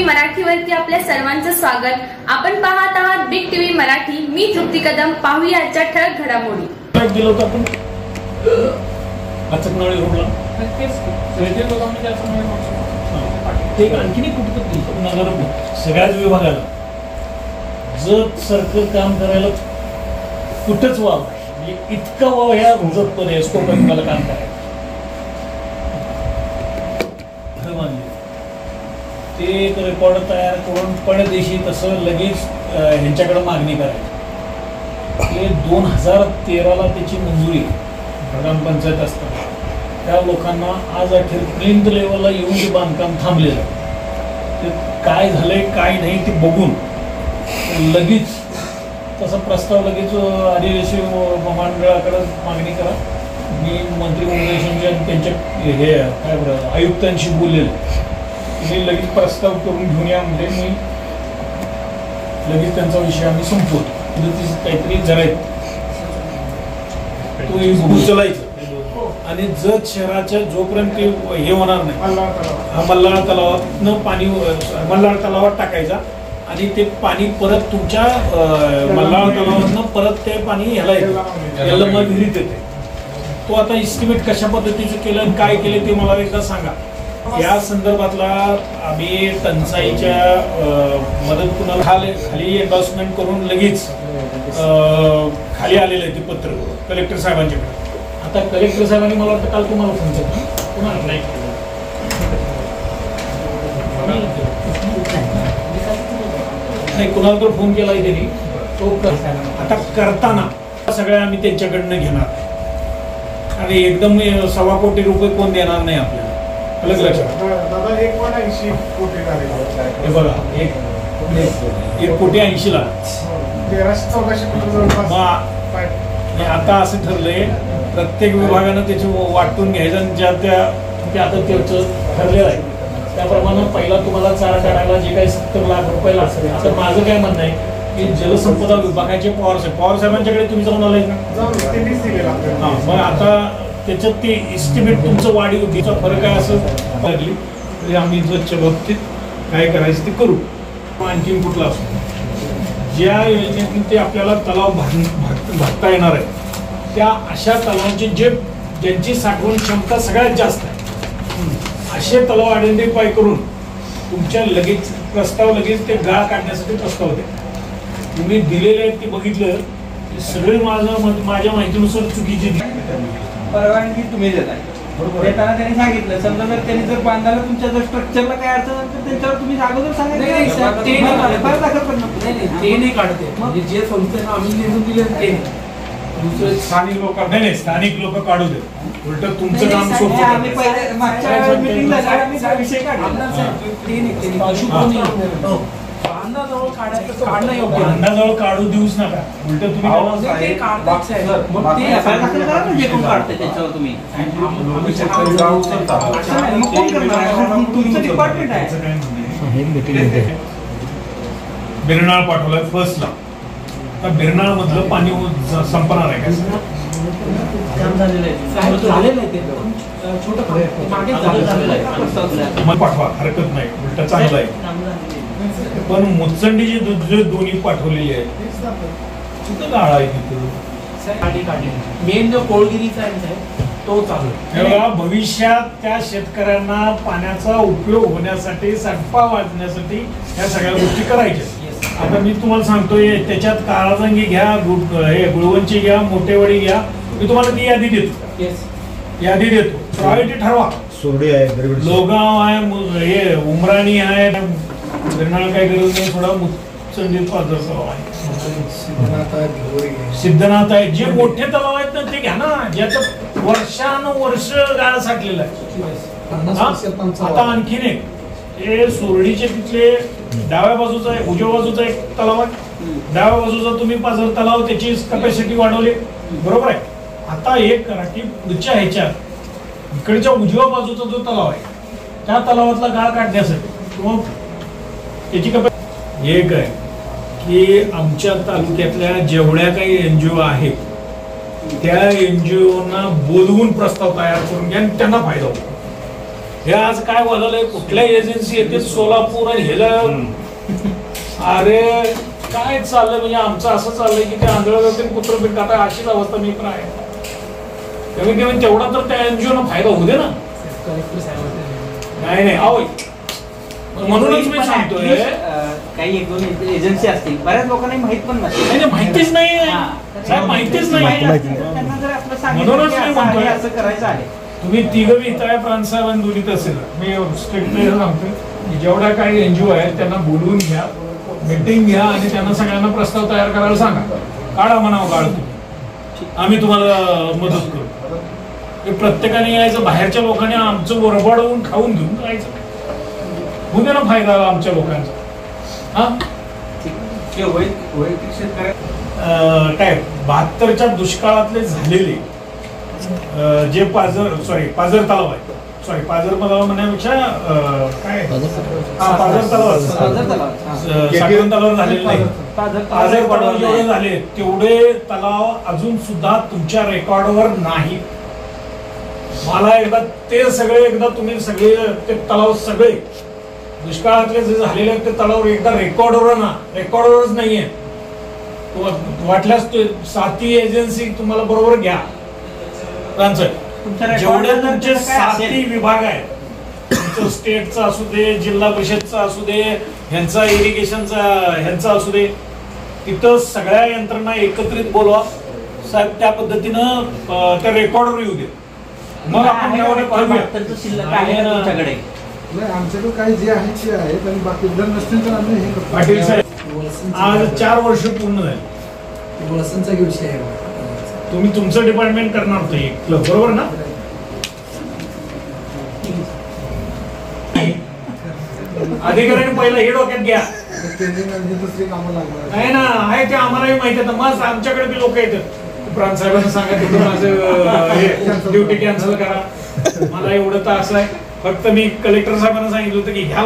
मराठीवरती आपल्या सर्वांचं स्वागत। आपण पाहत आहात बिग टीव्ही मराठी। मी तृप्ती कदम। पाहूया आजच्या ठळक घडामोडी। गेलो होतो आपण अचकनळी रोडला ते आणखीन कुठं नगर सगळ्याच विभागाला जत सारखं काम करायला कुठंच वाव म्हणजे इतका वाव ह्या जत मध्ये असतो मला काम करायला ते एक रेकॉर्ड तयार करून परदेशी तसं लगेच ह्यांच्याकडे मागणी करायची। ते 2013ला त्याची मंजुरी ग्रामपंचायत असतात त्या लोकांना आज अखेर प्रिंट लेवलला येऊन ते बांधकाम थांबलेलं ते काय झालंय काय नाही ते बघून लगेच तसा प्रस्ताव लगेच आदिवासी महामंडळाकडे मागणी करा। मी मंत्री महोदयांच्या त्यांच्या हे काय बरं आयुक्तांशी बोललेलं मी लगेच प्रस्ताव करून घेऊन या म्हणजे मी लगेच त्यांचा विषय आम्ही संपवतो। काहीतरी जरा तो उचलायचं आणि जत शहराच्या जोपर्यंत हे होणार नाही मल्हार तलावातनं पाणी मल्हार तलावात टाकायचा आणि ते पाणी परत तुमच्या मल्हार तलावातनं परत ते पाणी ह्याला येतं याला मग विहिरीत येते। तो आता इस्टिमेट कशा पद्धतीचं केलं आणि काय केलं ते मला एकदा सांगा। या संदर्भातला आम्ही टंचाईच्या मदत कुणाला खाली एन्डॉर्समेंट करून लगेच खाली आलेलं आहे ते पत्र कलेक्टर साहेबांच्याकडे। आता कलेक्टर साहेबांनी मला वाटतं काल तुम्हाला फोन केला कुणाला नाही कुणाला तर फोन केलाय त्यांनी तो आता करताना सगळ्या आम्ही त्यांच्याकडनं घेणार आणि एकदम 1.25 कोटी रुपये कोण देणार नाही आपल्याला अलग लक्षात दादा 1.80 कोटी हे बघा 1.80 कोटी आता असं ठरलंय प्रत्येक विभागानं त्याची वाटून घ्यायचं आणि ज्या त्या आता त्याचं ठरलेलं आहे त्याप्रमाणे पहिला तुम्हाला चारा काढायला जे काही 70 लाख रुपये लागतात। आता माझं काय म्हणणं आहे की जलसंपदा विभागाचे पवार साहेबांच्याकडे तुम्ही जाऊन आलाय ना मग आता त्याच्यात ते इस्टिमेट तुमचं वाढी होती फरक आहे असं लागली तरी आम्ही जतच्या बाबतीत काय करायचं ते करू। आणखीन कुठला असो ज्या योजनेतून ते आपल्याला तलाव भागता येणार आहे त्या अशा तलावांची ज्यांची साठवण क्षमता सगळ्यात जास्त आहे असे तलाव आयडेंटिफाय करून तुमच्या लगेच प्रस्ताव लगेच ते गाळ काढण्यासाठी प्रस्ताव द्या। तुम्ही दिलेले आहेत ते बघितलं ते सगळे माझ्या माहितीनुसार चुकीची परवानगी तुम्ही देताय देताना त्यांनी सांगितलं समजा जर त्यांनी जर बांधायला तुमच्या जर स्ट्रक्चरला काय अडचण असेल तर त्यांच्यावर तुम्ही अगोदर सांगायचं ते नाही काढते म्हणजे जे संस्थेनं आम्ही निवडून दिले ते दुसरे स्थानिक लोक नाही स्थानिक लोक काढू दे उलट तुमचं काम सोपं आम्ही पहिले मागच्या मीटिंग झाली आम्ही हा विषय काढला अंदाजवळ काढू देऊच नका उलट तुम्ही बिरनाळ पाठवलाय फर्स्टला तर बिरनाळ मधलं पाणी संपणार आहे का मग पाठवा हरकत नाही उलट चांगलं आहे पण मुचंडीची जे दोन्ही पाठवलेली आहे तिथं गाळा आहे तिथं मेन जो कोळगिरीचा आहे तो चालू तेव्हा भविष्यात त्या शेतकऱ्यांना पाण्याचा उपयोग होण्यासाठी साठपा वाजण्यासाठी या सगळ्या गोष्टी करायच्या। आता मी तुम्हाला सांगतोय त्याच्यात काळाजंगी घ्या हे गुळवंची घ्या मोठेवाडी घ्या मी तुम्हाला ती यादी देतो यादी देतो प्रायोरिटी ठरवा। सुरडी आहे लोगाव आहे हे उमराणी आहे बिरनाळ काय गरज नाही थोडा मुचंडी सिद्धनाथ आहे जे मोठे तलाव आहेत ना ते घ्या ना ज्याचं वर्षानुवर्ष गाळ साठलेलं आहे। आता आणखीन एक हे सुरडीचे तिथले डाव्या बाजूचा आहे उजव्या बाजूचा एक तलाव आहे डाव्या बाजूचा तुम्ही पाझर तलाव त्याची कॅपॅसिटी वाढवली बरोबर आहे। आता एक करा की पुढच्या ह्याच्यात इकडच्या उजव्या बाजूचा जो तलाव आहे त्या तलावातला गाळ काढण्यासाठी किंवा त्याची कॅपॅसिटी एक आहे की आमच्या तालुक्यातल्या जेवढ्या काही NGO आहेत त्या NGOना बोलवून प्रस्ताव तयार करून घ्या आणि त्यांना फायदा होतो। हे आज काय बोलायलंय, कुठल्या एजन्सी येते सोलापूर आणि ह्याला, अरे काय चाललंय म्हणजे आमचं असं चाललंय की ते आंधळं कुत्र पिट आता अशीच अवस्था मी पण आहे. कमीत कमी तेवढा तर त्या एनजीओ ना फायदा होऊ दे ना. नाही नाही अहो, म्हणूनच मी सांगतोय काही एक दोन एजन्सी असतील, बऱ्याच लोकांना माहित पण नसते. नाही माहितीच नाही साहेब, माहितीच नाही. त्यांना जर आपलं म्हणूनच मी सांगितलं म्हणतोय असं करायचं आहे. तुम्ही तिघं बी इथं आहे, प्रांतसाहेबांनी दोन्हीत असेल. मी स्ट्रिक्टली सांगतोय जेवढ्या काही एनजीओ आहेत त्यांना बोलवून घ्या, मीटिंग घ्या आणि त्यांना सगळ्यांना प्रस्ताव तयार करायला सांगा. काढा म्हणावं काढ तुम्ही, आम्ही तुम्हाला मदत करू. हे प्रत्येकाने यायचं, बाहेरच्या लोकांनी आमचं वरबाडवून खाऊन घेऊन जायचं. होऊ दे ना फायदा आमच्या लोकांचा. हा वैयक्तिक शेतकऱ्या काय 72च्या दुष्काळातले झालेले जे पाझर तलाव आहे, पाझर तलाव म्हणण्यापेक्षा काय पाझर तलाव साठवण तलाव झालेले नाही. पाझर तलाव जेवढे झाले तेवढे तलाव अजून सुद्धा तुमच्या रेकॉर्डवर नाही. मला एकदा ते सगळे, एकदा तुम्ही सगळे ते तलाव सगळे दुष्काळातले जे झालेले आहेत ते तलाव एकदा रेकॉर्डवरच नाहीये. वाटल्यास साथी एजन्सी तुम्हाला बरोबर घ्या. जेवढे तुमचे साथी विभाग आहेत, तुमचं स्टेटचा असू दे, जिल्हा परिषदचा असू दे, ह्यांचा इरिगेशनचा ह्यांचा असू दे, तिथं सगळ्या यंत्रणा एकत्रित बोलवा साहेब. त्या पद्धतीनं त्या रेकॉर्डवर येऊ दे. मग आपण शिल्लक आहे ना तुमच्याकडे? नाही, आमच्याकडे काही जे आहे ते आहे, पण बाकी जर नसतील तर आम्ही हे करतो. पाटील साहेब आज 4 वर्ष पूर्ण झाली. वसंतचा विषय आहे. तुम्ही तुमचं डिपार्टमेंट करणार होतं एक, बरोबर ना? अधिकाऱ्याने पहिला हे डोक्यात घ्या. ट्रेनिंग आणि दुसरी कामं लागणार. नाही ना, आहे ते आम्हालाही माहिती आहे. मग आमच्याकडे बी लोक येतात, प्रांत साहेबांना सांगा तिथं माझं ड्युटी कॅन्सल करा, मला एवढं तर असं आहे. फक्त मी कलेक्टर साहेबांना सांगितलं होतं की ह्या